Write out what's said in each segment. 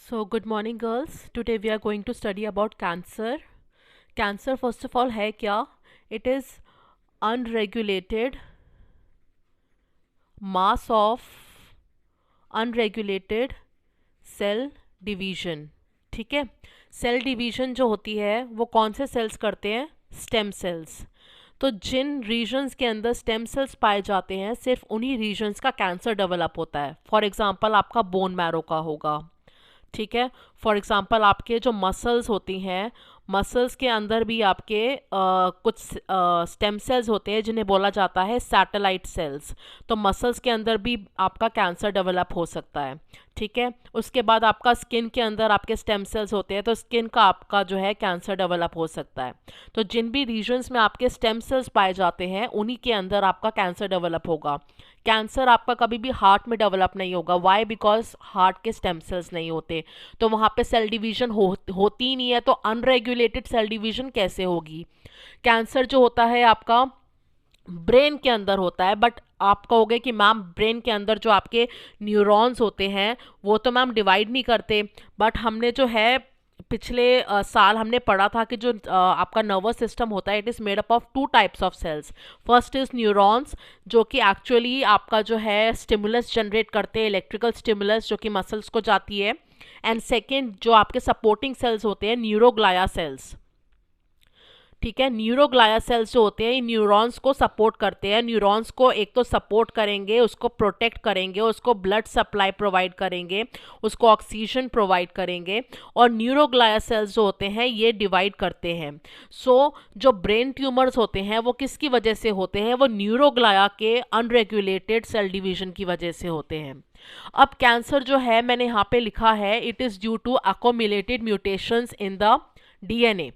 So, good morning, girls. Today we are going to study about cancer. Cancer, first of all, है क्या? It is unregulated mass of unregulated cell division. ठीक है, cell division जो होती है वो कौन से सेल्स करते हैं? Stem cells. तो जिन रीजन्स के अंदर स्टेम सेल्स पाए जाते हैं सिर्फ उन्हीं रीजन्स का कैंसर डेवलप होता है. फॉर एग्जांपल आपका बोन मैरो का होगा. ठीक है, फॉर एग्जांपल आपके जो मसल्स होती हैं, मसल्स के अंदर भी आपके कुछ स्टेम सेल्स होते हैं जिन्हें बोला जाता है सैटेलाइट सेल्स. तो मसल्स के अंदर भी आपका कैंसर डेवलप हो सकता है. ठीक है, उसके बाद आपका स्किन के अंदर आपके स्टेम सेल्स होते हैं, तो स्किन का आपका जो है कैंसर डेवलप हो सकता है. तो जिन भी रीजन्स में आपके स्टेम सेल्स पाए जाते हैं उन्हीं के अंदर आपका कैंसर डेवलप होगा. कैंसर आपका कभी भी हार्ट में डेवलप नहीं होगा. वाई? बिकॉज हार्ट के स्टेम सेल्स नहीं होते, तो वहाँ पे सेल डिवीजन होती ही नहीं है. तो अनरेगुलेटेड सेल डिवीजन कैसे होगी? कैंसर जो होता है आपका ब्रेन के अंदर होता है. बट आप कहोगे कि मैम ब्रेन के अंदर जो आपके न्यूरॉन्स होते हैं वो तो मैम डिवाइड नहीं करते. बट हमने जो है पिछले साल हमने पढ़ा था कि जो आपका नर्वस सिस्टम होता है it is made up of two types of cells. First is neurons जो कि एक्चुअली आपका जो है स्टिमुलस जनरेट करते हैं, इलेक्ट्रिकल स्टिमुलस जो कि मसल्स को जाती है. एंड सेकेंड जो आपके सपोर्टिंग सेल्स होते हैं न्यूरोग्लाया सेल्स. ठीक है, न्यूरोग्लाया सेल्स जो होते हैं न्यूरॉन्स को सपोर्ट करते हैं. न्यूरॉन्स को एक तो सपोर्ट करेंगे, उसको प्रोटेक्ट करेंगे, उसको ब्लड सप्लाई प्रोवाइड करेंगे, उसको ऑक्सीजन प्रोवाइड करेंगे. और न्यूरोग्लाया सेल्स जो होते हैं ये डिवाइड करते हैं. जो ब्रेन ट्यूमर्स होते हैं वो किसकी वजह से होते हैं? वो न्यूरोग्लाया के अनरेगुलेटेड सेल डिवीजन की वजह से होते हैं. अब कैंसर जो है मैंने यहाँ पे लिखा है it is due to accumulated mutations in the DNA.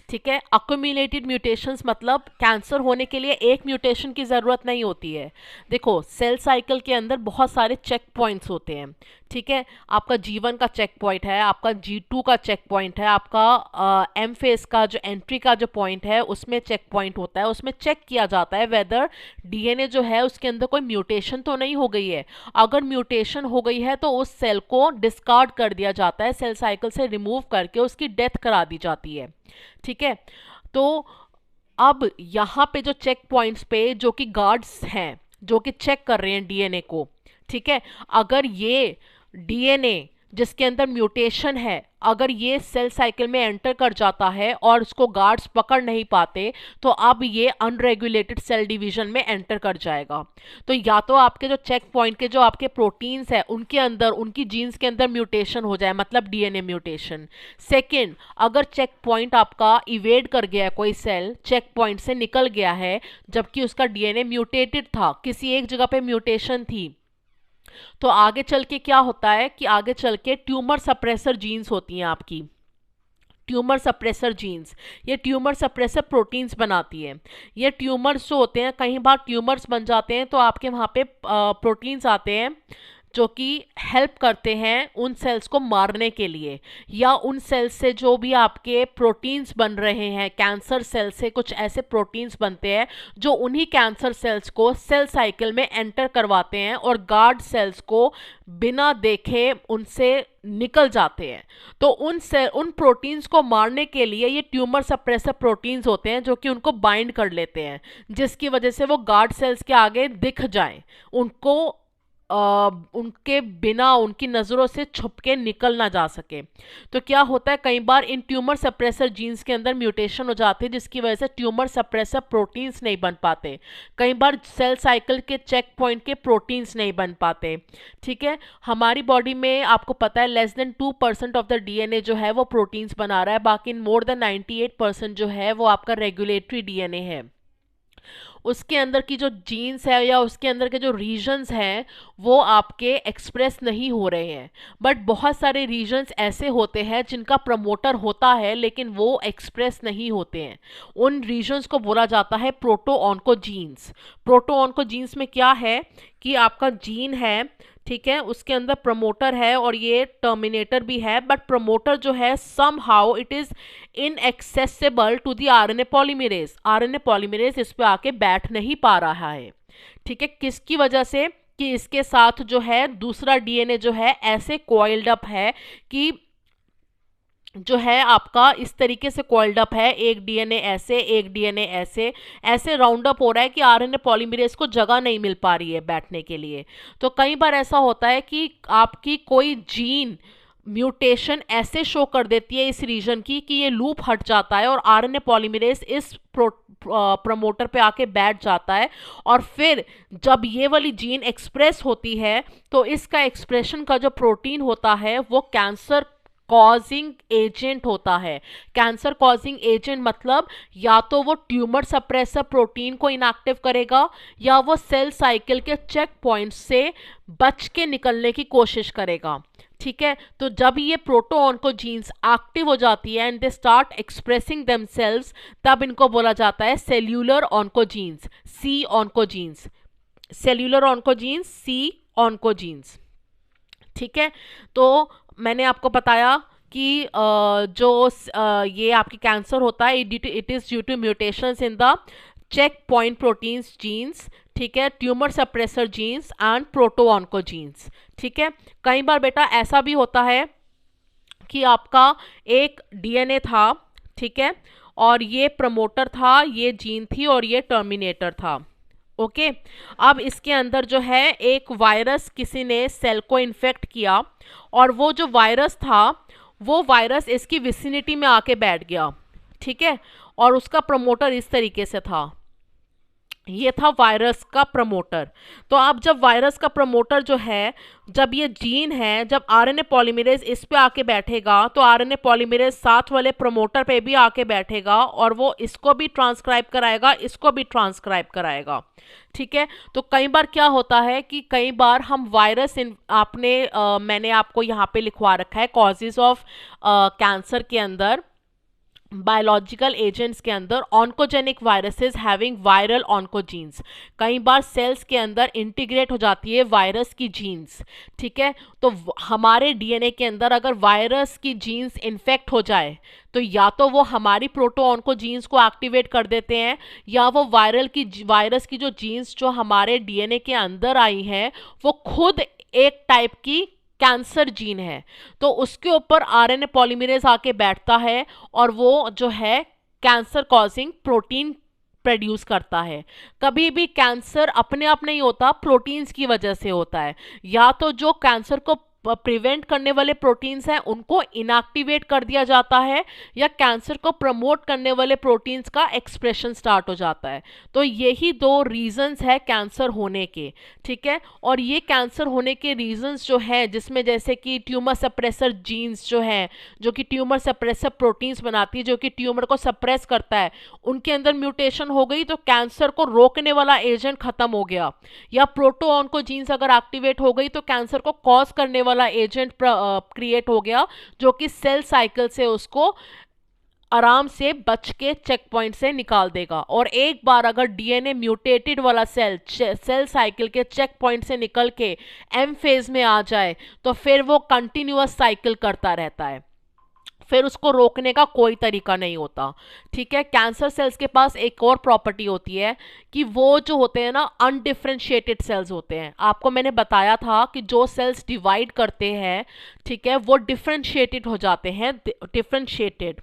ठीक है, अक्यूमुलेटेड म्यूटेशंस मतलब कैंसर होने के लिए एक म्यूटेशन की ज़रूरत नहीं होती है. देखो सेल साइकिल के अंदर बहुत सारे चेक पॉइंट्स होते हैं. ठीक है, आपका G1 का चेक पॉइंट है, आपका G2 का चेक पॉइंट है, आपका एम फेस का जो एंट्री का जो पॉइंट है उसमें चेक पॉइंट होता है. उसमें चेक किया जाता है वेदर डीएनए जो है उसके अंदर कोई म्यूटेशन तो नहीं हो गई है. अगर म्यूटेशन हो गई है तो उस सेल को डिस्कार्ड कर दिया जाता है, सेल साइकिल से रिमूव करके उसकी डेथ करा दी जाती है. ठीक है, तो अब यहाँ पे जो चेक पॉइंट्स पे जो कि गार्ड्स हैं जो कि चेक कर रहे हैं डीएनए को. ठीक है, अगर ये डीएनए जिसके अंदर म्यूटेशन है अगर ये सेल साइकिल में एंटर कर जाता है और उसको गार्ड्स पकड़ नहीं पाते तो अब ये अनरेगुलेटेड सेल डिवीजन में एंटर कर जाएगा. तो या तो आपके जो चेक पॉइंट के जो आपके प्रोटीन्स है उनके अंदर उनकी जीन्स के अंदर म्यूटेशन हो जाए, मतलब डीएनए म्यूटेशन. सेकेंड, अगर चेक पॉइंट आपका इवेड कर गया है, कोई सेल चेक पॉइंट से निकल गया है जबकि उसका डीएनए म्यूटेटेड था, किसी एक जगह पे म्यूटेशन थी, तो आगे चल के क्या होता है कि आगे चल के ट्यूमर सप्रेसर जीन्स होती हैं आपकी. ट्यूमर सप्रेसर जीन्स ये ट्यूमर सप्रेसर प्रोटीन्स बनाती है. ये ट्यूमर्स जो होते हैं कई बार ट्यूमर्स बन जाते हैं तो आपके वहाँ पे प्रोटीन्स आते हैं जो कि हेल्प करते हैं उन सेल्स को मारने के लिए, या उन सेल्स से जो भी आपके प्रोटीन्स बन रहे हैं कैंसर सेल से कुछ ऐसे प्रोटीन्स बनते हैं जो उन्हीं कैंसर सेल्स को सेल साइकिल में एंटर करवाते हैं और गार्ड सेल्स को बिना देखे उनसे निकल जाते हैं. तो उन प्रोटीन्स को मारने के लिए ये ट्यूमर सप्रेसर प्रोटीन्स होते हैं जो कि उनको बाइंड कर लेते हैं जिसकी वजह से वो गार्ड सेल्स के आगे दिख जाएं, उनको उनके बिना उनकी नज़रों से छुप के निकल ना जा सके. तो क्या होता है कई बार इन ट्यूमर सप्रेसर जीन्स के अंदर म्यूटेशन हो जाती है जिसकी वजह से ट्यूमर सप्रेसर प्रोटीन्स नहीं बन पाते. कई बार सेल साइकिल के चेक पॉइंट के प्रोटीन्स नहीं बन पाते. ठीक है, हमारी बॉडी में आपको पता है less than 2% of the DNA जो है वो प्रोटीन्स बना रहा है, बाकी मोर देन 98% जो है वो आपका रेगुलेटरी डीएनए है. उसके अंदर की जो जीन्स है या उसके अंदर के जो रीजन्स हैं वो आपके एक्सप्रेस नहीं हो रहे हैं. बट बहुत सारे रीजन्स ऐसे होते हैं जिनका प्रमोटर होता है लेकिन वो एक्सप्रेस नहीं होते हैं. उन रीजन्स को बोला जाता है प्रोटो ऑन्कोजीन्स. प्रोटो ऑन्कोजीन्स में क्या है कि आपका जीन है, ठीक है, उसके अंदर प्रमोटर है और ये टर्मिनेटर भी है, बट प्रमोटर जो है somehow it is inaccessible to the RNA polymerase. RNA polymerase इस पे आके बैठ नहीं पा रहा है. ठीक है, किसकी वजह से कि इसके साथ जो है दूसरा डीएनए जो है ऐसे कॉइल्ड अप है कि जो है आपका इस तरीके से कॉइल्ड अप है, एक डीएनए ऐसे, एक डीएनए ऐसे, ऐसे राउंड अप हो रहा है कि आरएनए पॉलीमरेज को जगह नहीं मिल पा रही है बैठने के लिए। तो कई बार ऐसा होता है कि आपकी कोई जीन म्यूटेशन ऐसे शो कर देती है इस रीजन की कि ये लूप हट जाता है और आरएनए पॉलीमरेज इस प्रमोटर पे आके बैठ जाता है, और फिर जब ये वाली जीन एक्सप्रेस होती है तो इसका एक्सप्रेशन का जो प्रोटीन होता है वो कैंसर कॉजिंग एजेंट होता है। कैंसर कॉजिंग एजेंट मतलब या तो वो ट्यूमर सप्रेसर प्रोटीन को इनएक्टिव करेगा या वो सेल साइकिल के चेक पॉइंट से बच के निकलने की कोशिश करेगा। ठीक है, तो जब ये प्रोटो ऑन्कोजीन्स एक्टिव हो जाती है and they start expressing themselves, तब इनको बोला जाता है सेल्यूलर ऑन्कोजीन्स, सी ऑन्कोजीन्स, सेल्यूलर ऑन्कोजीन्स, सी ऑन्कोजीन्स। ठीक है, तो मैंने आपको बताया कि ये आपकी कैंसर होता है it is due to mutations in the checkpoint proteins genes, ठीक है, tumour suppressor genes and proto oncogenes. ठीक है, कई बार बेटा ऐसा भी होता है कि आपका एक डीएनए था, ठीक है, और ये प्रमोटर था, ये जीन थी और ये टर्मिनेटर था। ओके, अब इसके अंदर जो है एक वायरस किसी ने सेल को इन्फेक्ट किया और वो जो वायरस था वो वायरस इसकी विसिनिटी में आके बैठ गया। ठीक है, और उसका प्रमोटर इस तरीके से था, ये था वायरस का प्रमोटर। तो अब जब वायरस का प्रमोटर जो है, जब ये जीन है, जब आरएनए पॉलीमरेज इस पे आके बैठेगा तो आरएनए पॉलीमरेज साथ वाले प्रमोटर पे भी आके बैठेगा और वो इसको भी ट्रांसक्राइब कराएगा, इसको भी ट्रांसक्राइब कराएगा। ठीक है, तो कई बार क्या होता है कि कई बार हम वायरस मैंने आपको यहाँ पे लिखवा रखा है कॉजेज ऑफ कैंसर के अंदर, बायोलॉजिकल एजेंट्स के अंदर oncogenic viruses having viral oncogenes. कई बार सेल्स के अंदर इंटीग्रेट हो जाती है वायरस की जीन्स। ठीक है, तो हमारे डीएनए के अंदर अगर वायरस की जीन्स इन्फेक्ट हो जाए तो या तो वो हमारी प्रोटो ऑन्कोजीन्स को एक्टिवेट कर देते हैं या वो वायरस की जो जीन्स जो हमारे डीएनए के अंदर आई हैं वो खुद एक टाइप की कैंसर जीन है, तो उसके ऊपर आरएनए पॉलीमरेज आके बैठता है और वो जो है कैंसर कॉजिंग प्रोटीन प्रोड्यूस करता है। कभी भी कैंसर अपने आप नहीं होता, प्रोटीन्स की वजह से होता है। या तो जो कैंसर को प्रिवेंट करने वाले प्रोटीन्स हैं उनको इनएक्टिवेट कर दिया जाता है या कैंसर को प्रमोट करने वाले प्रोटीन्स का एक्सप्रेशन स्टार्ट हो जाता है। तो यही दो रीजंस है कैंसर होने के। ठीक है, और ये कैंसर होने के रीजंस जो है जिसमें जैसे कि ट्यूमर सप्रेसर जीन्स जो हैं जो कि ट्यूमर सप्रेसर प्रोटीन्स बनाती है जो कि ट्यूमर को सप्रेस करता है, उनके अंदर म्यूटेशन हो गई तो कैंसर को रोकने वाला एजेंट खत्म हो गया। या प्रोटो ऑन्कोजीन्स अगर एक्टिवेट हो गई तो कैंसर को कॉज करने वाला एजेंट क्रिएट हो गया जो कि सेल साइकिल से उसको आराम से बच के चेक पॉइंट से निकाल देगा। और एक बार अगर डीएनए म्यूटेटेड वाला सेल साइकिल के चेक पॉइंट से निकल के एम फेज में आ जाए तो फिर वो कंटिन्यूअस साइकिल करता रहता है, फिर उसको रोकने का कोई तरीका नहीं होता। ठीक है, कैंसर सेल्स के पास एक और प्रॉपर्टी होती है कि वो जो होते हैं ना अनडिफरेंशिएटेड सेल्स होते हैं। आपको मैंने बताया था कि जो सेल्स डिवाइड करते हैं, ठीक है, वो डिफरेंशिएटेड हो जाते हैं, डिफरेंशिएटेड,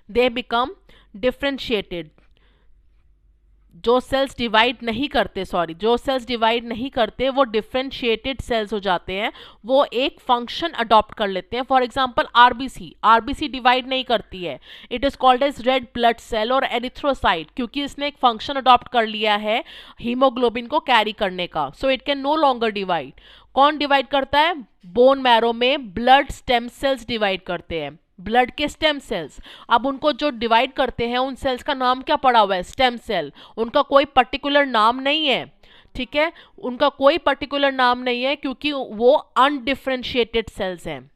दे बिकम डिफरेंशिएटेड। जो सेल्स डिवाइड नहीं करते वो डिफरेंशिएटेड सेल्स हो जाते हैं, वो एक फंक्शन अडॉप्ट कर लेते हैं। फॉर एग्जांपल आरबीसी डिवाइड नहीं करती है, it is called as red blood cell और एरिथ्रोसाइट, क्योंकि इसने एक फंक्शन अडॉप्ट कर लिया है हीमोग्लोबिन को कैरी करने का, so it can no longer divide. कौन डिवाइड करता है? बोन मैरो में ब्लड स्टेम सेल्स डिवाइड करते हैं, ब्लड के स्टेम सेल्स। अब उनको जो डिवाइड करते हैं उन सेल्स का नाम क्या पड़ा हुआ है? Stem cell. उनका कोई पर्टिकुलर नाम नहीं है, ठीक है, उनका कोई पर्टिकुलर नाम नहीं है क्योंकि वो अनडिफरेंशिएटेड सेल्स हैं।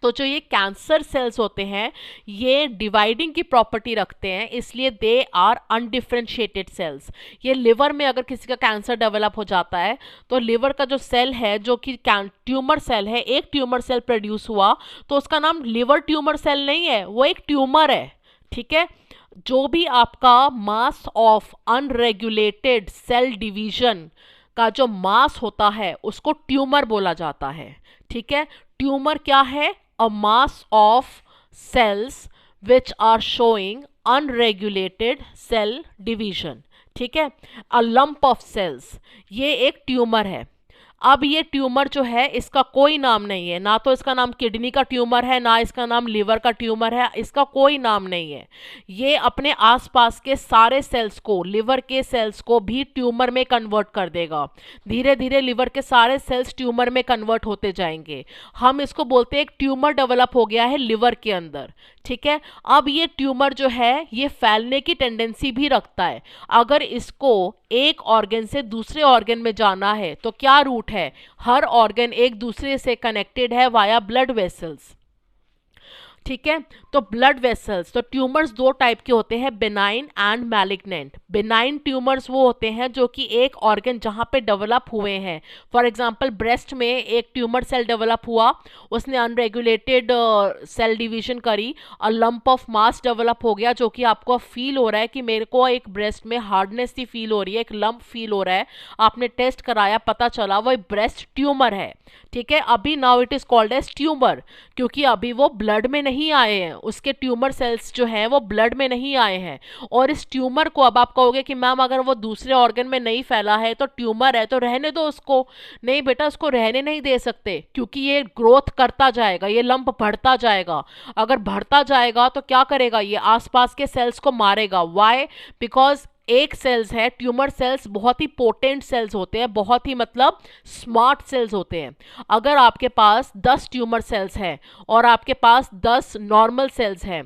तो जो ये कैंसर सेल्स होते हैं ये डिवाइडिंग की प्रॉपर्टी रखते हैं, इसलिए दे आर अनडिफरेंशिएटेड सेल्स। ये लिवर में अगर किसी का कैंसर डेवलप हो जाता है तो लिवर का जो सेल है जो कि ट्यूमर सेल है, एक ट्यूमर सेल प्रोड्यूस हुआ तो उसका नाम लिवर ट्यूमर सेल नहीं है, वो एक ट्यूमर है। ठीक है, जो भी आपका mass of unregulated cell division का जो मास होता है उसको ट्यूमर बोला जाता है। ठीक है, ट्यूमर क्या है? A mass of cells which are showing unregulated cell division। ठीक है, a lump of cells, ये एक ट्यूमर है। अब ये ट्यूमर जो है इसका कोई नाम नहीं है, ना तो इसका नाम किडनी का ट्यूमर है, ना इसका नाम लिवर का ट्यूमर है, इसका कोई नाम नहीं है। ये अपने आसपास के सारे सेल्स को, लिवर के सेल्स को भी ट्यूमर में कन्वर्ट कर देगा। धीरे धीरे लिवर के सारे सेल्स ट्यूमर में कन्वर्ट होते जाएंगे। हम इसको बोलते हैं एक ट्यूमर डेवलप हो गया है लिवर के अंदर। ठीक है, अब ये ट्यूमर जो है ये फैलने की टेंडेंसी भी रखता है। अगर इसको एक ऑर्गन से दूसरे ऑर्गन में जाना है तो क्या रूट है? हर ऑर्गन एक दूसरे से कनेक्टेड है वाया ब्लड वेसल्स। ठीक है, तो ब्लड वेसल्स, तो ट्यूमर्स दो टाइप के होते हैं, benign and malignant. Benign tumours वो होते हैं जो कि एक ऑर्गन जहाँ पे डेवलप हुए हैं, फॉर एग्जांपल ब्रेस्ट में एक ट्यूमर सेल डेवलप हुआ, उसने अनरेगुलेटेड सेल डिवीजन करी, अ लंप ऑफ मास डेवलप हो गया, जो कि आपको फील हो रहा है कि मेरे को एक ब्रेस्ट में हार्डनेस सी फील हो रही है, एक लंप फील हो रहा है, आपने टेस्ट कराया, पता चला वो ब्रेस्ट ट्यूमर है। ठीक है, अभी now it is called as tumour, क्योंकि अभी वो ब्लड में नहीं आए हैं, उसके ट्यूमर सेल्स जो हैं वो ब्लड में नहीं आए हैं। और इस ट्यूमर को अब आप कहोगे कि मैम अगर वो दूसरे ऑर्गन में नहीं फैला है तो ट्यूमर है तो रहने दो उसको। नहीं बेटा, उसको रहने नहीं दे सकते, क्योंकि ये ग्रोथ करता जाएगा, ये लंप बढ़ता जाएगा। अगर बढ़ता जाएगा तो क्या करेगा? ये आसपास के सेल्स को मारेगा। वाई? बिकॉज एक सेल्स है, ट्यूमर सेल्स बहुत ही पोटेंट सेल्स होते हैं, बहुत ही मतलब स्मार्ट सेल्स होते हैं। अगर आपके पास 10 ट्यूमर सेल्स हैं और आपके पास 10 नॉर्मल सेल्स हैं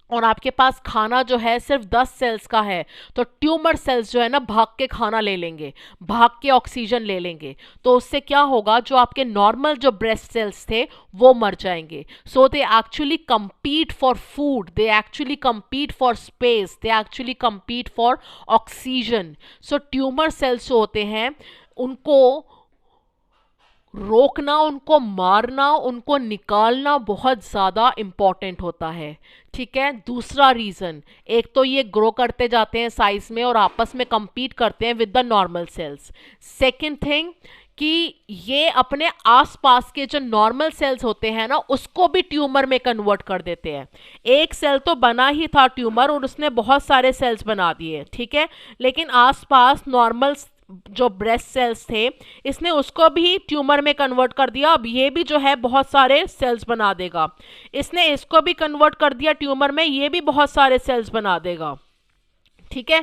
और आपके पास खाना जो है सिर्फ 10 सेल्स का है, तो ट्यूमर सेल्स जो है ना भाग के खाना ले लेंगे, भाग के ऑक्सीजन ले लेंगे। तो उससे क्या होगा? जो आपके नॉर्मल जो ब्रेस्ट सेल्स थे वो मर जाएंगे। So they actually compete for food, they actually compete for space, they actually compete for oxygen. So tumour cells जो होते हैं उनको रोकना, उनको मारना, उनको निकालना बहुत ज़्यादा इम्पॉर्टेंट होता है। ठीक है, दूसरा रीज़न, एक तो ये ग्रो करते जाते हैं साइज में और आपस में compete करते हैं with the normal sales. Second thing कि ये अपने आसपास के जो नॉर्मल सेल्स होते हैं ना उसको भी ट्यूमर में कन्वर्ट कर देते हैं। एक सेल तो बना ही था ट्यूमर और उसने बहुत सारे सेल्स बना दिए, ठीक है, लेकिन आसपास नॉर्मल जो ब्रेस्ट सेल्स थे इसने उसको भी ट्यूमर में कन्वर्ट कर दिया। अब ये भी जो है बहुत सारे सेल्स बना देगा, इसने इसको भी कन्वर्ट कर दिया ट्यूमर में, ये भी बहुत सारे सेल्स बना देगा। ठीक है,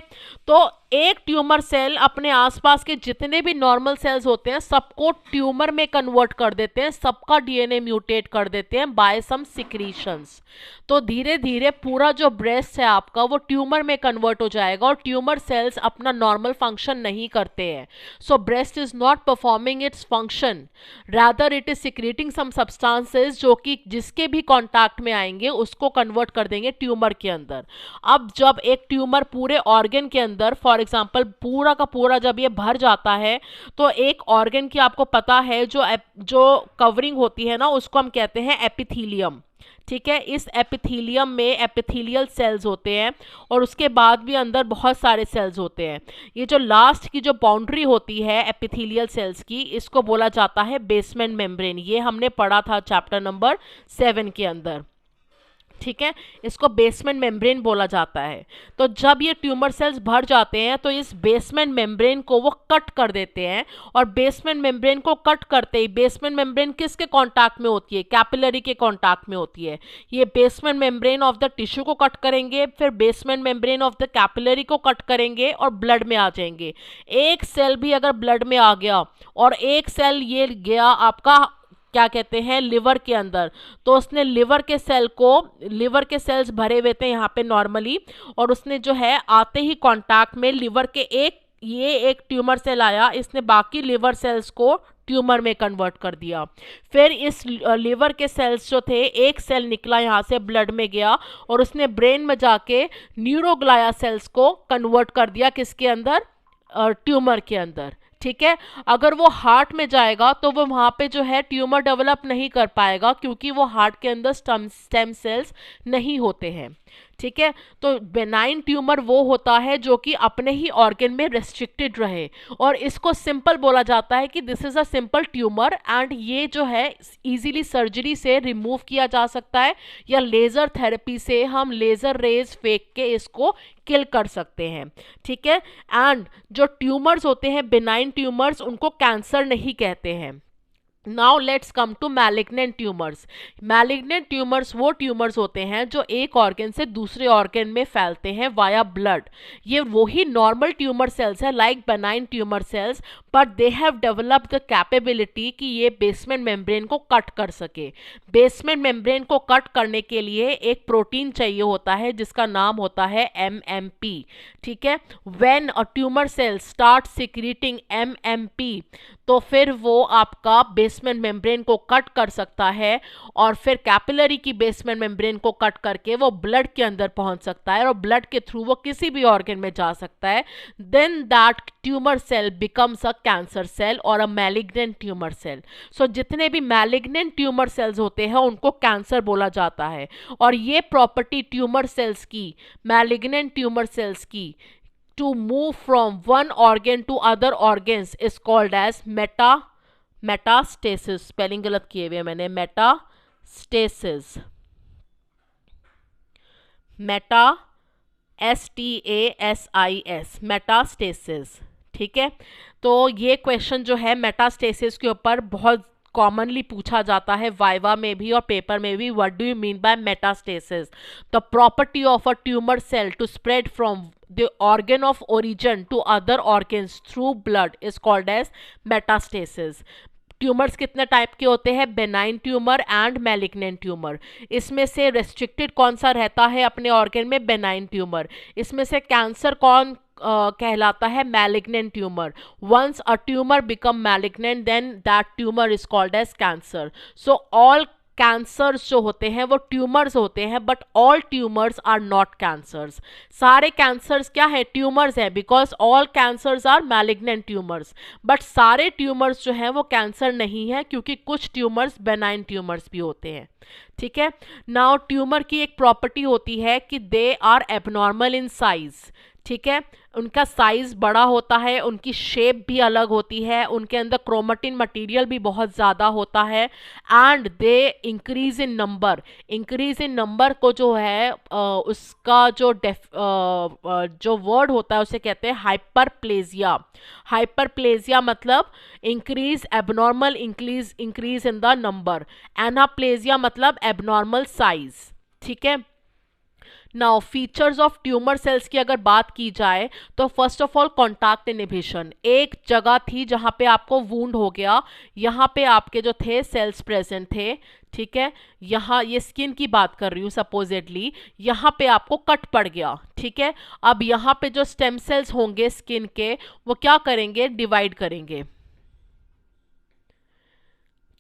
तो एक ट्यूमर सेल अपने आसपास के जितने भी नॉर्मल सेल्स होते हैं सबको ट्यूमर में कन्वर्ट कर देते हैं, सबका डीएनए म्यूटेट कर देते हैं बाय सम सिक्रीशंस। तो धीरे धीरे पूरा जो ब्रेस्ट है आपका वो ट्यूमर में कन्वर्ट हो जाएगा और ट्यूमर सेल्स अपना नॉर्मल फंक्शन नहीं करते हैं। So breast is not performing its function, rather it is secreting some substances जो कि जिसके भी कॉन्टैक्ट में आएंगे उसको कन्वर्ट कर देंगे ट्यूमर के अंदर। अब जब एक ट्यूमर पूरे ऑर्गन के अंदर फॉर एग्जांपल पूरा का पूरा जब ये भर जाता है तो एक ऑर्गन की आपको पता है जो कवरिंग होती है ना उसको हम कहते हैं एपिथीलियम। ठीक है, इस एपिथीलियम में एपिथीलियल सेल्स होते हैं और उसके बाद भी अंदर बहुत सारे सेल्स होते हैं। ये जो लास्ट की जो बाउंड्री होती है एपिथीलियल सेल्स की, इसको बोला जाता है बेसमेंट मेम्ब्रेन। ये हमने पढ़ा था चैप्टर नंबर 7 के अंदर। ठीक है, इसको बेसमेंट मेम्ब्रेन बोला जाता है। तो जब ये ट्यूमर सेल्स भर जाते हैं तो इस बेसमेंट मेम्ब्रेन को वो कट कर देते हैं और बेसमेंट मेम्ब्रेन को कट करते ही बेसमेंट मेम्ब्रेन किसके कांटेक्ट में होती है? कैपिलरी के कांटेक्ट में होती है। ये basement membrane of the tissue को कट करेंगे, फिर basement membrane of the capillary को कट करेंगे और ब्लड में आ जाएंगे। एक सेल भी अगर ब्लड में आ गया और एक सेल ये गया आपका क्या कहते हैं लिवर के अंदर, तो उसने लिवर के सेल्स भरे हुए थे यहाँ पे नॉर्मली, और उसने जो है आते ही कांटेक्ट में लिवर के एक ट्यूमर सेल आया, इसने बाकी लिवर सेल्स को ट्यूमर में कन्वर्ट कर दिया। फिर इस लिवर के सेल्स जो थे एक सेल निकला यहाँ से ब्लड में गया और उसने ब्रेन में जाके न्यूरोग्लाया सेल्स को कन्वर्ट कर दिया किसके अंदर? ट्यूमर के अंदर। ठीक है, अगर वो हार्ट में जाएगा तो वो वहाँ पे जो है ट्यूमर डेवलप नहीं कर पाएगा क्योंकि वो हार्ट के अंदर स्टेम सेल्स नहीं होते हैं। ठीक है। तो बेनाइन ट्यूमर वो होता है जो कि अपने ही ऑर्गन में रेस्ट्रिक्टेड रहे, और इसको सिंपल बोला जाता है कि this is a simple tumour and ये जो है इजीली सर्जरी से रिमूव किया जा सकता है, या लेजर थेरेपी से हम लेजर रेज फेंक के इसको किल कर सकते हैं। ठीक है। एंड जो ट्यूमर्स होते हैं बेनाइन ट्यूमर्स, उनको कैंसर नहीं कहते हैं। Now let's come to malignant tumours. Malignant tumours वो ट्यूमर्स होते हैं जो एक ऑर्गन से दूसरे ऑर्गन में फैलते हैं वाया ब्लड। ये वही नॉर्मल ट्यूमर सेल्स है like benign tumour cells, but they have developed the capability कि ये बेसमेंट मेम्ब्रेन को कट कर सके। बेसमेंट मेम्ब्रेन को कट करने के लिए एक प्रोटीन चाहिए होता है जिसका नाम होता है MMP। ठीक है। When a tumour cell start secreting MMP, तो फिर वो आपका बेसमेंट मेम्ब्रेन को कट कर सकता है, और फिर कैपिलरी की बेसमेंट मेम्ब्रेन को कट करके वो ब्लड के अंदर पहुंच सकता है, और ब्लड के थ्रू वो किसी भी ऑर्गन में जा सकता है। Then that tumour cell becomes a cancer cell और a malignant tumour cell. So जितने भी मैलिग्नेंट ट्यूमर सेल्स होते हैं उनको कैंसर बोला जाता है, और ये प्रॉपर्टी ट्यूमर सेल्स की, मैलिग्नेंट ट्यूमर सेल्स की, to move from one organ to other organs is called as metastasis। Spelling गलत किए हुए मैंने, metastasis, मेटा STASIS, मेटास्टेसिस। ठीक है। तो ये क्वेश्चन जो है मेटास्टेसिस के ऊपर बहुत कॉमनली पूछा जाता है वाइवा में भी और पेपर में भी। What do you mean by metastasis? The property of a tumour cell to spread from the organ of origin to other organs through blood is called as metastasis। Tumours कितने type के होते हैं? Benign tumour and malignant tumour. इसमें से restricted कौन सा रहता है अपने ऑर्गन में? Benign tumour. इसमें से कैंसर कौन कहलाता है? Malignant tumour. Once a tumour become malignant then that tumour is called as cancer. So all cancers जो होते हैं वो ट्यूमर्स होते हैं, but all tumours are not cancers. सारे कैंसर्स क्या है? ट्यूमर्स है, because all cancers are malignant tumours. But सारे ट्यूमर्स जो हैं वो कैंसर नहीं है, क्योंकि कुछ ट्यूमर्स बेनाइन ट्यूमर्स भी होते हैं। ठीक है। नाउ ट्यूमर की एक प्रॉपर्टी होती है कि they are abnormal in size. ठीक है। उनका साइज बड़ा होता है, उनकी शेप भी अलग होती है, उनके अंदर क्रोमेटिन मटेरियल भी बहुत ज़्यादा होता है, and they increase in number. Increase in number को जो है उसका जो वर्ड होता है उसे कहते हैं हाइपरप्लेजिया। हाइपरप्लेजिया मतलब increase abnormal, increase in the number. Anaplasia मतलब एबनॉर्मल साइज। ठीक है। Now features of tumour cells की अगर बात की जाए तो first of all contact inhibition. एक जगह थी जहाँ पे आपको वूंड हो गया, यहाँ पे आपके जो थे सेल्स प्रेजेंट थे। ठीक है। यहाँ ये स्किन की बात कर रही हूँ, सपोजेडली यहाँ पे आपको कट पड़ गया। ठीक है। अब यहाँ पे जो स्टेम सेल्स होंगे स्किन के, वो क्या करेंगे? डिवाइड करेंगे।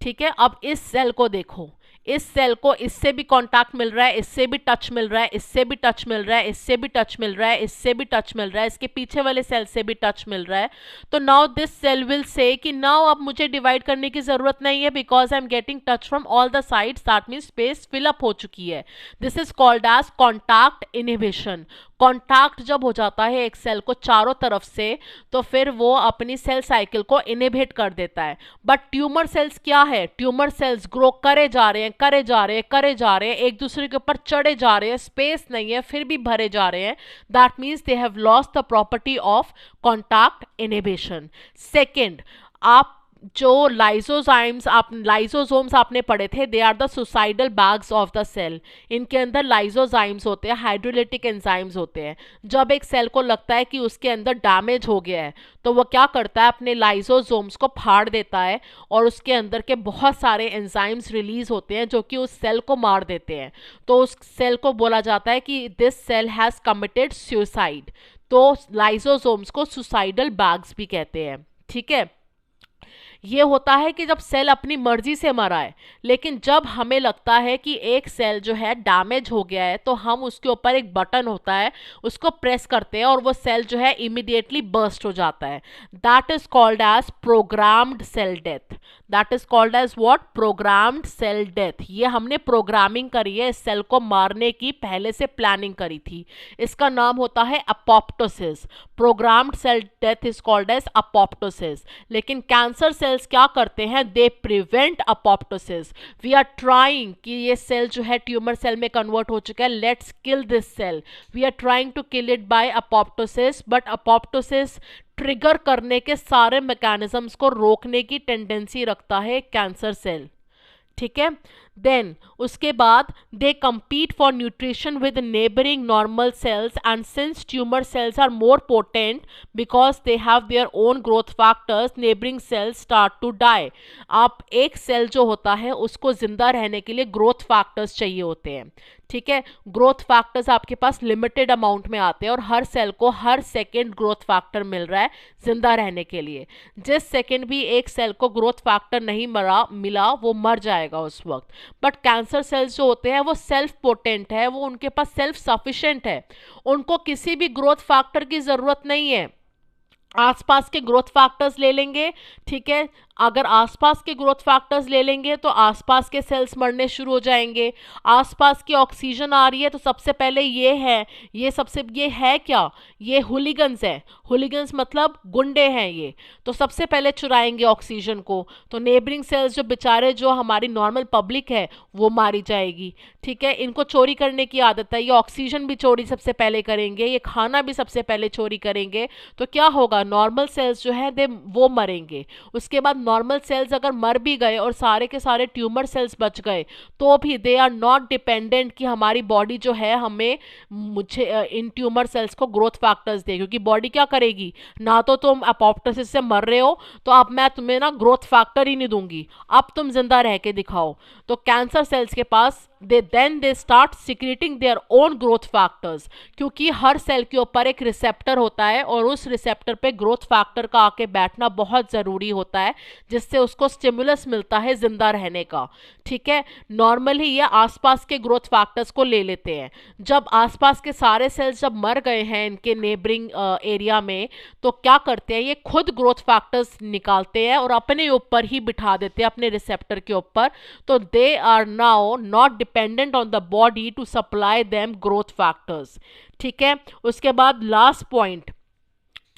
ठीक है। अब इस सेल को देखो, इस सेल को इससे भी कांटेक्ट मिल रहा है, इससे भी टच मिल रहा है, इससे भी टच मिल रहा है, इससे भी टच मिल रहा है, इससे भी टच मिल रहा है, इसके पीछे वाले सेल से भी टच मिल रहा है। तो now this cell will say कि नाउ अब मुझे डिवाइड करने की जरूरत नहीं है, because I am getting touch from all the sides, that means space fill up हो चुकी है। This is called as contact inhibition. Contact जब हो जाता है एक सेल को चारों तरफ से, तो फिर वो अपनी सेल साइकिल को इनहिबिट कर देता है। बट ट्यूमर सेल्स क्या है? ट्यूमर सेल्स ग्रो करे जा रहे हैं, करे जा रहे हैं, करे जा रहे हैं, एक दूसरे के ऊपर चढ़े जा रहे हैं, स्पेस नहीं है फिर भी भरे जा रहे हैं। That means they have lost the property of contact inhibition. Second, आप जो लाइसोसोम्स आपने पढ़े थे, they are the suicidal bags of the cell. इनके अंदर लाइसोजाइम्स होते हैं, हाइड्रोलिटिक एंजाइम्स होते हैं। जब एक सेल को लगता है कि उसके अंदर डैमेज हो गया है, तो वो क्या करता है? अपने लाइसोसोम्स को फाड़ देता है, और उसके अंदर के बहुत सारे एंजाइम्स रिलीज होते हैं जो कि उस सेल को मार देते हैं। तो उस सेल को बोला जाता है कि this cell has committed suicide. तो लाइसोसोम्स को सुसाइडल बैग्स भी कहते हैं। ठीक है। ये होता है कि जब सेल अपनी मर्जी से मरा है, लेकिन जब हमें लगता है कि एक सेल जो है डैमेज हो गया है तो हम उसके ऊपर एक बटन होता है उसको प्रेस करते हैं और वो सेल जो है इमीडिएटली बर्स्ट हो जाता है। That is called as programmed cell death. That is called as what? Programmed cell death. ये हमने प्रोग्रामिंग करी है, इस सेल को मारने की पहले से प्लानिंग करी थी। इसका नाम होता है apoptosis. Programmed cell death is called as apoptosis. लेकिन कैंसर सेल्स क्या करते हैं? They prevent apoptosis. We are trying कि ये सेल जो है ट्यूमर सेल में कन्वर्ट हो चुका है, let's kill this cell. We are trying to kill it by apoptosis, but apoptosis trigger करने के सारे मैकेनिज्म्स को रोकने की टेंडेंसी रखता है कैंसर सेल। ठीक है, देन उसके बाद they compete for nutrition with neighbouring normal cells, and since tumour cells are more potent because they have their own growth factors, neighbouring cells start to die. आप एक cell जो होता है उसको जिंदा रहने के लिए ग्रोथ फैक्टर्स चाहिए होते हैं। ठीक है, ग्रोथ फैक्टर्स आपके पास लिमिटेड अमाउंट में आते हैं और हर सेल को हर सेकेंड ग्रोथ फैक्टर मिल रहा है जिंदा रहने के लिए। जिस सेकेंड भी एक सेल को ग्रोथ फैक्टर नहीं मिला वो मर जाएगा उस वक्त। बट कैंसर सेल्स जो होते हैं वो सेल्फ पोटेंट है, वो उनके पास सेल्फ सफिशिएंट है, उनको किसी भी ग्रोथ फैक्टर की जरूरत नहीं है। आसपास के ग्रोथ फैक्टर्स ले लेंगे, ठीक है, अगर आसपास के ग्रोथ फैक्टर्स ले लेंगे तो आसपास के सेल्स मरने शुरू हो जाएंगे। आसपास की ऑक्सीजन आ रही है तो सबसे पहले ये है क्या? ये हुलिगन्स है। हुलिगन्स मतलब गुंडे हैं ये, तो सबसे पहले चुराएंगे ऑक्सीजन को। तो नेबरिंग सेल्स जो बेचारे जो हमारी नॉर्मल पब्लिक है वो मारी जाएगी। ठीक है, इनको चोरी करने की आदत है, ये ऑक्सीजन भी चोरी सबसे पहले करेंगे, ये खाना भी सबसे पहले चोरी करेंगे। तो क्या होगा? नॉर्मल सेल्स जो है वो मरेंगे। उसके बाद नॉर्मल सेल्स अगर मर भी गए और सारे के सारे ट्यूमर सेल्स बच गए तो भी दे आर नॉट डिपेंडेंट कि हमारी बॉडी जो है हमें इन ट्यूमर सेल्स को ग्रोथ फैक्टर्स दे, क्योंकि बॉडी क्या करेगी? ना तो तुम अपोप्टोसिस से मर रहे हो तो अब मैं तुम्हें ना ग्रोथ फैक्टर ही नहीं दूंगी, अब तुम जिंदा रह के दिखाओ। तो कैंसर सेल्स के पास they start secreting their own growth factors, क्योंकि हर सेल के ऊपर एक रिसेप्टर होता है और उस रिसेप्टर पे ग्रोथ फैक्टर का आके बैठना बहुत ज़रूरी होता है, जिससे उसको स्टिमुलस मिलता है जिंदा रहने का। ठीक है, नॉर्मली ये आसपास के ग्रोथ फैक्टर्स को ले लेते हैं। जब आसपास के सारे सेल्स जब मर गए हैं इनके नेबरिंग एरिया में, तो क्या करते हैं? ये खुद ग्रोथ फैक्टर्स निकालते हैं और अपने ऊपर ही बिठा देते हैं, अपने रिसेप्टर के ऊपर। तो they are now not dependent on the body to supply them growth factors. ठीक है, उसके बाद लास्ट पॉइंट,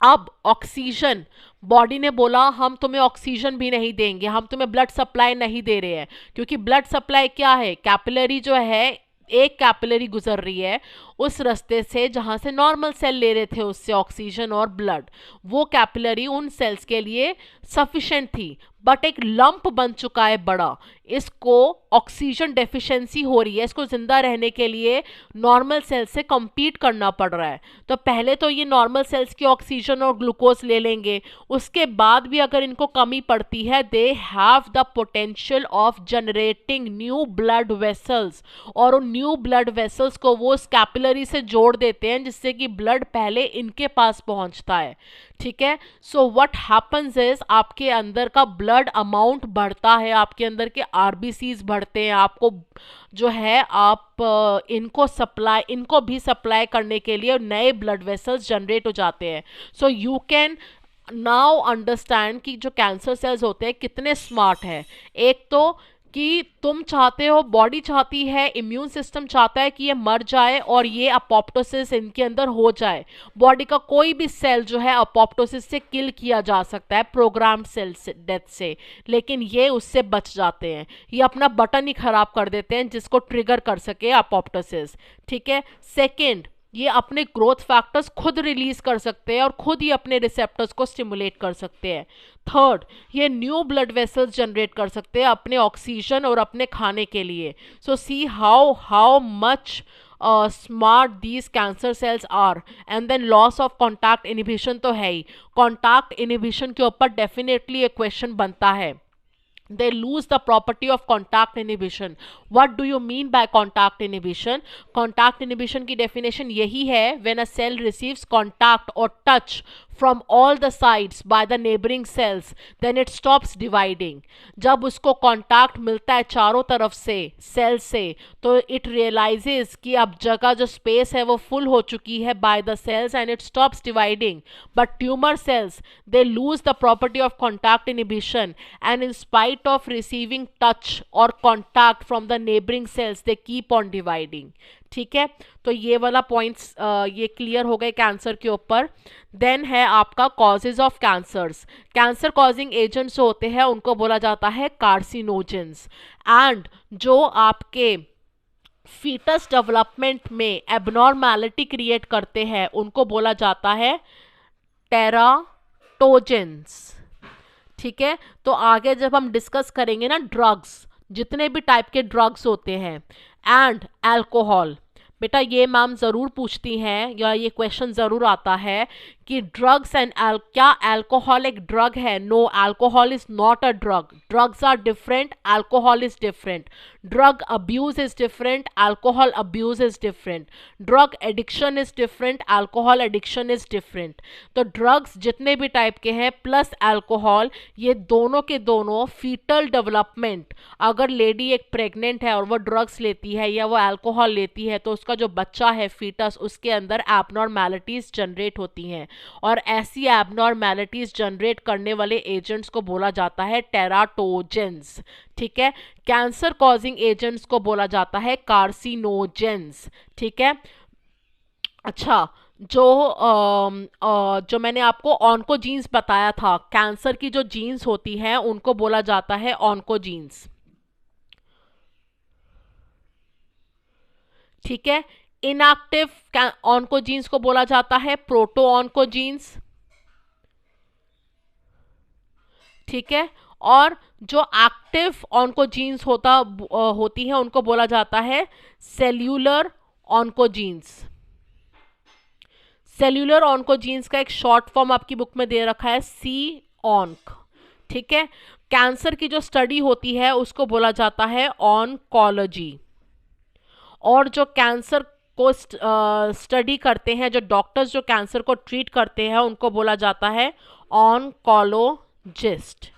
अब ऑक्सीजन, बॉडी ने बोला हम तुम्हें ऑक्सीजन भी नहीं देंगे, हम तुम्हें ब्लड सप्लाई नहीं दे रहे हैं, क्योंकि ब्लड सप्लाई क्या है? कैपिलरी जो है, एक कैपिलरी गुजर रही है उस रास्ते से जहां से नॉर्मल सेल ले रहे थे उससे ऑक्सीजन और ब्लड। वो कैपिलरी उन सेल्स के लिए सफिशिएंट थी, बट एक लंप बन चुका है बड़ा, इसको ऑक्सीजन डेफिशिएंसी हो रही है, इसको जिंदा रहने के लिए नॉर्मल सेल्स से compete करना पड़ रहा है। तो पहले तो ये नॉर्मल सेल्स की ऑक्सीजन और ग्लूकोज ले लेंगे, उसके बाद भी अगर इनको कमी पड़ती है दे have the potential of generating new blood vessels, और उन न्यू ब्लड वेसल्स को वो उस कैपिलरी से जोड़ देते हैं जिससे कि ब्लड पहले इनके पास पहुंचता है। ठीक है, सो व्हाट हैपन्स इज आपके अंदर का ब्लड अमाउंट बढ़ता है, आपके अंदर के आरबीसीज बढ़ते हैं, आपको जो है आप इनको भी सप्लाई करने के लिए नए ब्लड वेसल्स जनरेट हो जाते हैं। So you can now understand कि जो कैंसर सेल्स होते हैं कितने स्मार्ट है। एक तो कि तुम चाहते हो, बॉडी चाहती है, इम्यून सिस्टम चाहता है कि ये मर जाए और ये अपोप्टोसिस इनके अंदर हो जाए। बॉडी का कोई भी सेल जो है अपोप्टोसिस से किल किया जा सकता है प्रोग्राम्ड सेल डेथ से, लेकिन ये उससे बच जाते हैं, ये अपना बटन ही खराब कर देते हैं जिसको ट्रिगर कर सके अपोप्टोसिस। ठीक है, सेकेंड, ये अपने ग्रोथ फैक्टर्स खुद रिलीज कर सकते हैं और खुद ही अपने रिसेप्टर्स को स्टिमुलेट कर सकते हैं। थर्ड, ये न्यू ब्लड वेसल्स जनरेट कर सकते हैं अपने ऑक्सीजन और अपने खाने के लिए। So see how much smart these cancer cells are. And then loss of contact inhibition तो है ही, कॉन्टैक्ट इनिबिशन के ऊपर डेफिनेटली एक क्वेश्चन बनता है। They lose the property of contact inhibition. What do you mean by contact inhibition? Contact inhibition की definition यही है when a cell receives contact or touch from all the sides by the neighboring cells, then it stops dividing. जब उसको contact मिलता है चारों तरफ से सेल से, तो इट रियलाइजेस कि अब जगह जो स्पेस है वो फुल हो चुकी है by the cells and it stops dividing. But tumour cells, they lose the property of contact inhibition and in spite of receiving touch और contact from the neighbouring cells they keep on dividing. ठीक है, तो ये वाला points ये clear हो गए cancer के ऊपर. देन है आपका causes of cancers. Cancer causing agents जो होते हैं उनको बोला जाता है कार्सिनोजेंस. एंड जो आपके फीटस डेवलपमेंट में एबनॉर्मैलिटी क्रिएट करते हैं उनको बोला जाता है टेराटोजेंस. ठीक है, तो आगे जब हम डिस्कस करेंगे ना ड्रग्स, जितने भी टाइप के ड्रग्स होते हैं एंड अल्कोहल, बेटा ये मैम ज़रूर पूछती हैं या ये क्वेश्चन ज़रूर आता है कि ड्रग्स एंड क्या अल्कोहल एक ड्रग है? No, alcohol is not a drug. Drugs are different, alcohol is different. Drug abuse is different, alcohol abuse is different. Drug addiction is different, alcohol addiction is different. तो drugs जितने भी type के हैं plus alcohol, ये दोनों के दोनों fetal development, अगर लेडी एक प्रेग्नेंट है और वो ड्रग्स लेती है या वो अल्कोहल लेती है तो उसका जो बच्चा है फीटस, उसके अंदर एबनॉर्मैलिटीज़ जनरेट होती हैं. और ऐसी एबनॉर्मैलिटीज जनरेट करने वाले एजेंट्स को बोला जाता है टेराटोजेंस. ठीक है, कैंसर कॉजिंग एजेंट्स को बोला जाता है कार्सिनोजेंस. ठीक है, अच्छा, जो मैंने आपको ऑन्कोजीन्स बताया था, कैंसर की जो जीन्स होती हैं उनको बोला जाता है ऑन्कोजीन्स. ठीक है, इनएक्टिव ऑन्कोजीन्स को बोला जाता है प्रोटो ऑन्कोजीन्स. ठीक है, और जो एक्टिव ऑन्कोजीन्स होती है उनको बोला जाता है सेल्यूलर ऑन्कोजीन्स. सेल्यूलर ऑन्कोजीन्स का एक शॉर्ट फॉर्म आपकी बुक में दे रखा है सी ऑन्क. ठीक है, कैंसर की जो स्टडी होती है उसको बोला जाता है ऑन्कोलॉजी. और जो कैंसर को स्टडी करते हैं, जो डॉक्टर्स जो कैंसर को ट्रीट करते हैं उनको बोला जाता है ऑन्कोलॉजिस्ट.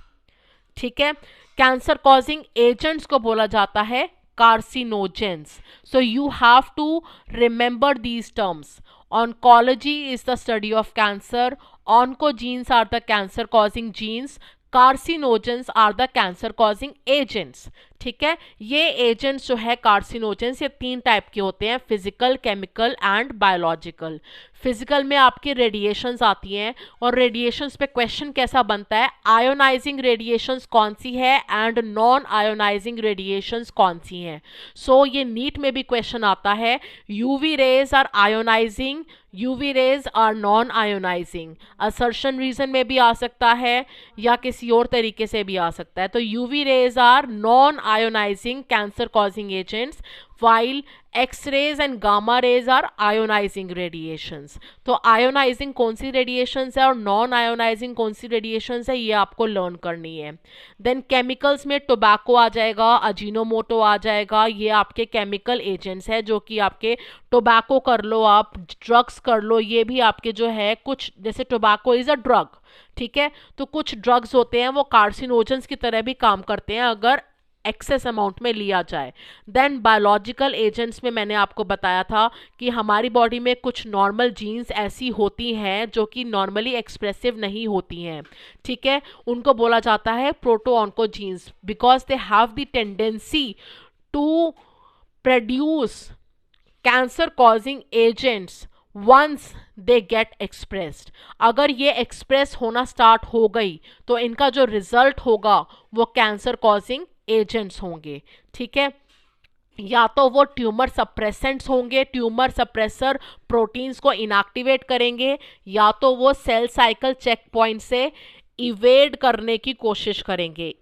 ठीक है, कैंसर कॉजिंग एजेंट्स को बोला जाता है carcinogens. So you have to remember these terms. Oncology is the study of cancer, oncogenes are the cancer causing genes, carcinogens are the cancer causing agents. ठीक है, ये एजेंट्स जो है कार्सिनोजेंस, ये 3 टाइप के होते हैं, physical, chemical and biological. Physical में आपकी रेडिएशंस आती हैं और रेडिएशंस पे क्वेश्चन कैसा बनता है, आयोनाइजिंग रेडिएशंस कौन सी है एंड नॉन आयोनाइजिंग रेडिएशंस कौन सी हैं. सो ये नीट में भी क्वेश्चन आता है, UV rays are ionizing, UV rays are non ionizing. Assertion reason में भी आ सकता है या किसी और तरीके से भी आ सकता है. तो UV rays are non ionizing cancer causing agents while x-rays and gamma rays are ionizing radiations. तो ionizing कौन सी radiations है और non ionizing कौन सी radiations है, ये आपको learn करनी है. then chemicals में tobacco आ जाएगा, अजीनोमोटो आ जाएगा, ये आपके chemical agents है जो कि आपके tobacco कर लो, आप drugs कर लो, ये भी आपके जो है कुछ, जैसे tobacco is a drug. ठीक है, तो कुछ ड्रग्स होते हैं वो कार्सिनोजेंस की तरह भी काम करते हैं अगर एक्सेस अमाउंट में लिया जाए. देन बायोलॉजिकल एजेंट्स में मैंने आपको बताया था कि हमारी बॉडी में कुछ नॉर्मल जीन्स ऐसी होती हैं जो कि नॉर्मली एक्सप्रेसिव नहीं होती हैं. ठीक है, उनको बोला जाता है proto oncogenes because they have the tendency to produce cancer causing agents once they get expressed. अगर ये एक्सप्रेस होना स्टार्ट हो गई तो इनका जो रिजल्ट होगा वो कैंसर कॉजिंग एजेंट्स होंगे. ठीक है, या तो वो ट्यूमर सप्रेसेंट्स होंगे, ट्यूमर सप्रेसर प्रोटीन्स को इनएक्टिवेट करेंगे, या तो वो सेल साइकिल चेक पॉइंट से इवेड करने की कोशिश करेंगे.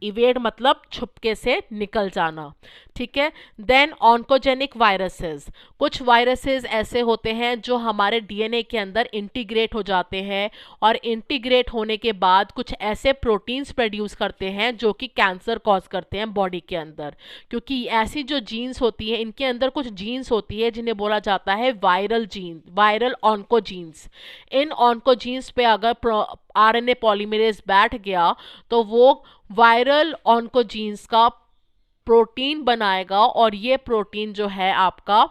इवेड मतलब छुपके से निकल जाना, ठीक है। देन ऑन्कोजेनिक वायरसेस, कुछ वायरसेस ऐसे होते हैं जो हमारे डीएनए के अंदर इंटीग्रेट हो जाते हैं और इंटीग्रेट होने के बाद कुछ ऐसे प्रोटीन्स प्रोड्यूस करते हैं जो कि कैंसर कॉज करते हैं बॉडी के अंदर, क्योंकि ऐसी जो जीन्स होती है इनके अंदर कुछ जीन्स होती है जिन्हें बोला जाता है वायरल जीन, वायरल ऑन्कोजीन्स। इन ऑन्कोजीन्स पे अगर आरएनए पॉलीमरेज बैठ गया तो वो वायरल ऑन्कोजीन्स का प्रोटीन बनाएगा और ये प्रोटीन जो है आपका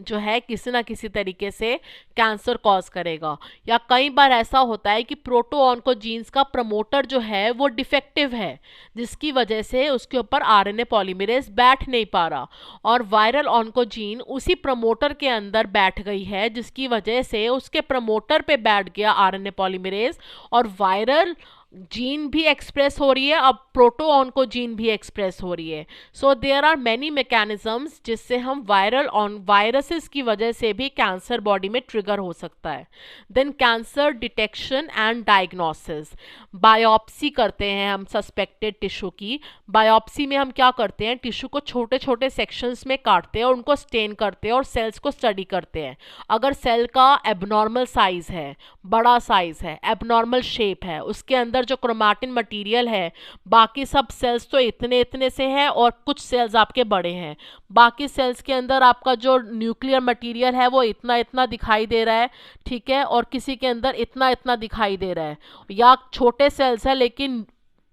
जो है किसी ना किसी तरीके से कैंसर कॉज करेगा। या कई बार ऐसा होता है कि प्रोटो ऑन्कोजीन्स का प्रमोटर जो है वो डिफेक्टिव है, जिसकी वजह से उसके ऊपर आरएनए पॉलीमरेज बैठ नहीं पा रहा और वायरल ऑन्कोजीन उसी प्रमोटर के अंदर बैठ गई है, जिसकी वजह से उसके प्रमोटर पे बैठ गया आरएनए पॉलीमरेज और वायरल जीन भी एक्सप्रेस हो रही है, अब प्रोटो ऑन्कोजीन भी एक्सप्रेस हो रही है। So there are many mechanisms जिससे हम वायरसेस की वजह से भी कैंसर बॉडी में ट्रिगर हो सकता है। Then cancer detection and diagnosis, biopsy करते हैं हम सस्पेक्टेड टिश्यू की। बायोप्सी में हम क्या करते हैं, टिश्यू को छोटे छोटे सेक्शंस में काटते हैं और उनको स्टेन करते हैं और सेल्स को स्टडी करते हैं। अगर सेल का एबनॉर्मल साइज है, बड़ा साइज है, एबनॉर्मल शेप है, उसके अंदर जो क्रोमैटिन मटेरियल है, बाकी सब सेल्स तो इतने इतने से हैं और कुछ सेल्स आपके बड़े हैं, बाकी सेल्स के अंदर आपका जो न्यूक्लियर मटेरियल है वो इतना इतना दिखाई दे रहा है, ठीक है, और किसी के अंदर इतना इतना दिखाई दे रहा है, या छोटे सेल्स है लेकिन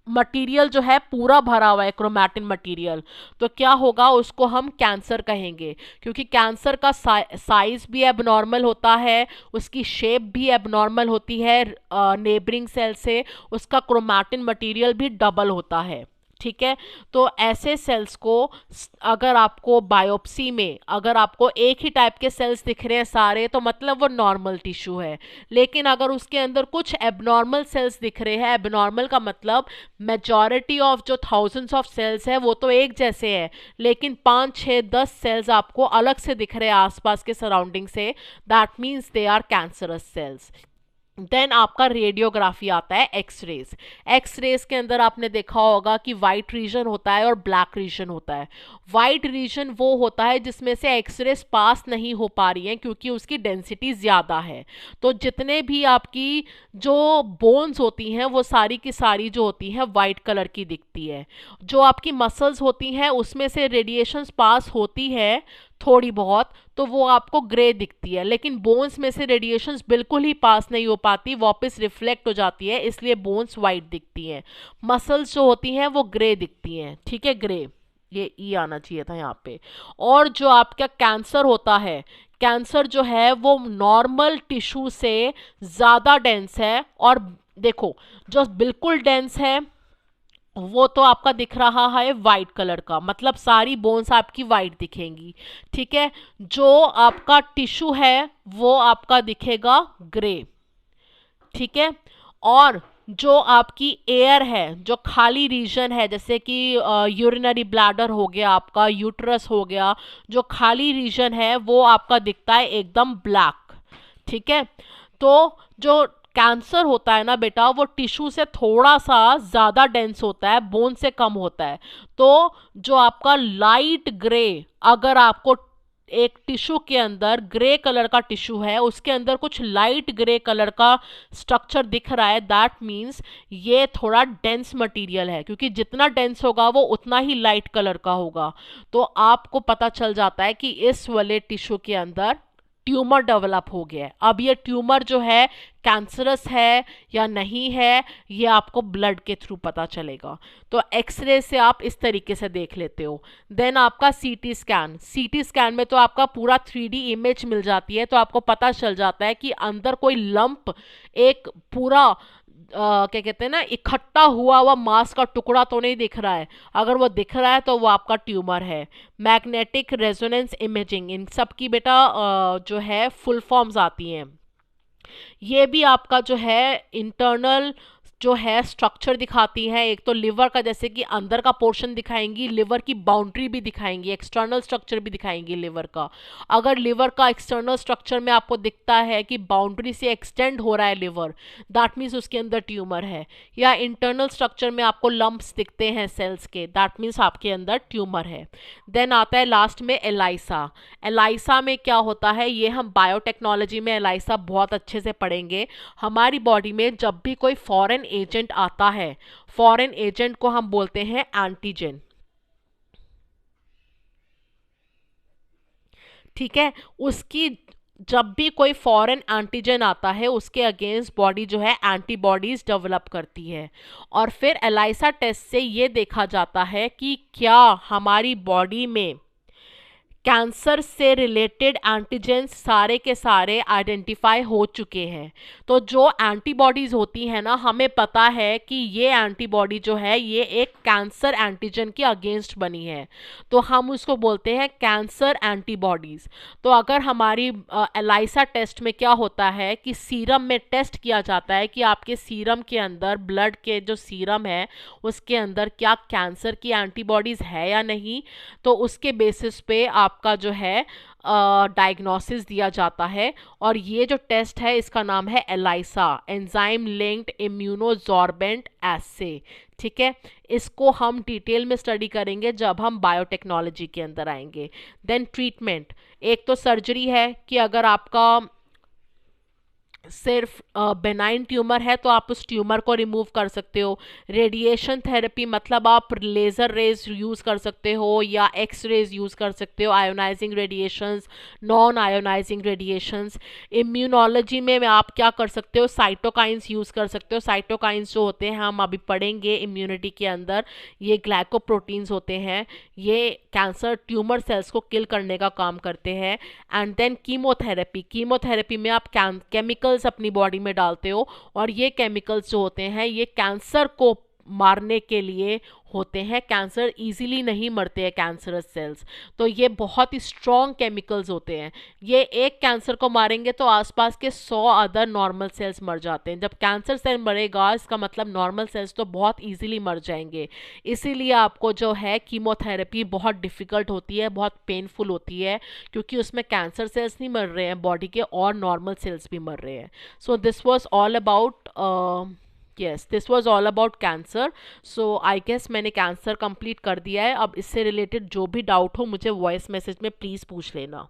मटेरियल जो है पूरा भरा हुआ है क्रोमैटिन मटेरियल, तो क्या होगा, उसको हम कैंसर कहेंगे, क्योंकि कैंसर का साइज भी एबनॉर्मल होता है, उसकी शेप भी एबनॉर्मल होती है, नेबरिंग सेल से उसका क्रोमैटिन मटेरियल भी डबल होता है, ठीक है। तो ऐसे सेल्स को अगर आपको बायोप्सी में अगर आपको एक ही टाइप के सेल्स दिख रहे हैं सारे, तो मतलब वो नॉर्मल टिश्यू है, लेकिन अगर उसके अंदर कुछ एबनॉर्मल सेल्स दिख रहे हैं, एबनॉर्मल का मतलब मेजॉरिटी ऑफ जो थाउजेंड्स ऑफ सेल्स है वो तो एक जैसे है, लेकिन 5, 6, 10 सेल्स आपको अलग से दिख रहे हैं आसपास के सराउंडिंग से, that means they are cancerous cells. Then आपका रेडियोग्राफी आता है, एक्सरेज। एक्सरेज के अंदर आपने देखा होगा कि वाइट रीजन होता है और ब्लैक रीजन होता है। वाइट रीजन वो होता है जिसमें से एक्सरेज पास नहीं हो पा रही हैं क्योंकि उसकी डेंसिटी ज़्यादा है। तो जितने भी आपकी जो बोन्स होती हैं वो सारी की सारी जो होती हैं वाइट कलर की दिखती है। जो आपकी मसल्स होती हैं उसमें से रेडिएशंस पास होती है थोड़ी बहुत, तो वो आपको ग्रे दिखती है, लेकिन बोन्स में से रेडिएशंस बिल्कुल ही पास नहीं हो पाती, वापस रिफ्लेक्ट हो जाती है, इसलिए बोन्स वाइट दिखती हैं। मसल्स जो होती हैं वो ग्रे दिखती हैं, ठीक है, ग्रे, ये ई आना चाहिए था यहाँ पे। और जो आपका कैंसर होता है, कैंसर जो है वो नॉर्मल टिश्यू से ज़्यादा डेंस है, और देखो जो बिल्कुल डेंस है वो तो आपका दिख रहा है वाइट कलर का, मतलब सारी बोन्स आपकी वाइट दिखेंगी, ठीक है। जो आपका टिश्यू है वो आपका दिखेगा ग्रे, ठीक है। और जो आपकी एयर है, जो खाली रीजन है, जैसे कि यूरिनरी ब्लैडर हो गया, आपका यूट्रस हो गया, जो खाली रीजन है वो आपका दिखता है एकदम ब्लैक, ठीक है। तो जो कैंसर होता है ना बेटा, वो टिश्यू से थोड़ा सा ज़्यादा डेंस होता है, बोन से कम होता है। तो जो आपका लाइट ग्रे, अगर आपको एक टिश्यू के अंदर ग्रे कलर का टिश्यू है, उसके अंदर कुछ लाइट ग्रे कलर का स्ट्रक्चर दिख रहा है, दैट मीन्स ये थोड़ा डेंस मटेरियल है, क्योंकि जितना डेंस होगा वो उतना ही लाइट कलर का होगा। तो आपको पता चल जाता है कि इस वाले टिश्यू के अंदर ट्यूमर डेवलप हो गया है। अब ये ट्यूमर जो है कैंसरस है या नहीं है, ये आपको ब्लड के थ्रू पता चलेगा। तो एक्सरे से आप इस तरीके से देख लेते हो। देन आपका सीटी स्कैन, सीटी स्कैन में तो आपका पूरा 3D इमेज मिल जाती है, तो आपको पता चल जाता है कि अंदर कोई लंप, एक पूरा क्या कहते हैं ना, इकट्ठा हुआ हुआ मांस का टुकड़ा तो नहीं दिख रहा है। अगर वो दिख रहा है तो वो आपका ट्यूमर है। मैग्नेटिक रेजोनेंस इमेजिंग, इन सब की बेटा जो है फुल फॉर्म्स आती हैं। ये भी आपका जो है इंटरनल जो है स्ट्रक्चर दिखाती हैं। एक तो लिवर का जैसे कि अंदर का पोर्शन दिखाएंगी, लिवर की बाउंड्री भी दिखाएंगी, एक्सटर्नल स्ट्रक्चर भी दिखाएंगी लिवर का। अगर लिवर का एक्सटर्नल स्ट्रक्चर में आपको दिखता है कि बाउंड्री से एक्सटेंड हो रहा है लिवर, दैट मीन्स उसके अंदर ट्यूमर है। या इंटरनल स्ट्रक्चर में आपको लंप्स दिखते हैं सेल्स के, दैट मीन्स आपके अंदर ट्यूमर है। देन आता है लास्ट में एलाइसा। एलाइसा में क्या होता है, ये हम बायोटेक्नोलॉजी में एलाइसा बहुत अच्छे से पढ़ेंगे। हमारी बॉडी में जब भी कोई फॉरेन एजेंट आता है, फॉरेन एजेंट को हम बोलते हैं एंटीजन। ठीक है, उसकी जब भी कोई फॉरेन एंटीजन आता है उसके अगेंस्ट बॉडी जो है एंटीबॉडीज डेवलप करती है। और फिर एलाइसा टेस्ट से ये देखा जाता है कि क्या हमारी बॉडी में कैंसर से रिलेटेड एंटीजेंस सारे के सारे आइडेंटिफाई हो चुके हैं। तो जो एंटीबॉडीज़ होती हैं ना, हमें पता है कि ये एंटीबॉडी जो है ये एक कैंसर एंटीजन के अगेंस्ट बनी है, तो हम उसको बोलते हैं कैंसर एंटीबॉडीज़। तो अगर हमारी एलाइसा टेस्ट में क्या होता है कि सीरम में टेस्ट किया जाता है कि आपके सीरम के अंदर, ब्लड के जो सीरम है उसके अंदर क्या कैंसर की एंटीबॉडीज़ है या नहीं, तो उसके बेसिस पे आपका जो है डायग्नोसिस दिया जाता है। और ये जो टेस्ट है इसका नाम है एलाइसा, एंजाइम लिंक्ड इम्यूनोजॉर्बेंट एसे। ठीक है, इसको हम डिटेल में स्टडी करेंगे जब हम बायोटेक्नोलॉजी के अंदर आएंगे। देन ट्रीटमेंट, एक तो सर्जरी है कि अगर आपका सिर्फ बेनाइन ट्यूमर है तो आप उस ट्यूमर को रिमूव कर सकते हो। रेडिएशन थेरेपी मतलब आप लेज़र रेज यूज़ कर सकते हो या एक्स रेज यूज़ कर सकते हो, ionizing radiations, non ionizing radiations. Immunology में आप क्या कर सकते हो, साइटोकाइंस यूज़ कर सकते हो। साइटोकाइंस जो होते हैं हम अभी पढ़ेंगे इम्यूनिटी के अंदर, ये ग्लाइकोप्रोटीन्स होते हैं, ये कैंसर ट्यूमर सेल्स को किल करने का काम करते हैं। एंड देन कीमोथेरेपी, कीमोथेरेपी में आप केमिकल्स अपनी बॉडी में डालते हो और ये केमिकल्स जो होते हैं ये कैंसर को मारने के लिए होते हैं। कैंसर इजीली नहीं मरते हैं कैंसरस सेल्स, तो ये बहुत ही स्ट्रॉन्ग केमिकल्स होते हैं। ये एक कैंसर को मारेंगे तो आसपास के 100 अदर नॉर्मल सेल्स मर जाते हैं। जब कैंसर सेल मरेगा इसका मतलब नॉर्मल सेल्स तो बहुत इजीली मर जाएंगे। इसीलिए आपको जो है कीमोथेरेपी बहुत डिफ़िकल्ट होती है, बहुत पेनफुल होती है, क्योंकि उसमें कैंसर सेल्स नहीं मर रहे हैं बॉडी के, और नॉर्मल सेल्स भी मर रहे हैं। So this was all about this was all about cancer. So I guess मैंने कैंसर कंप्लीट कर दिया है। अब इससे रिलेटेड जो भी डाउट हो मुझे वॉइस मैसेज में प्लीज़ पूछ लेना।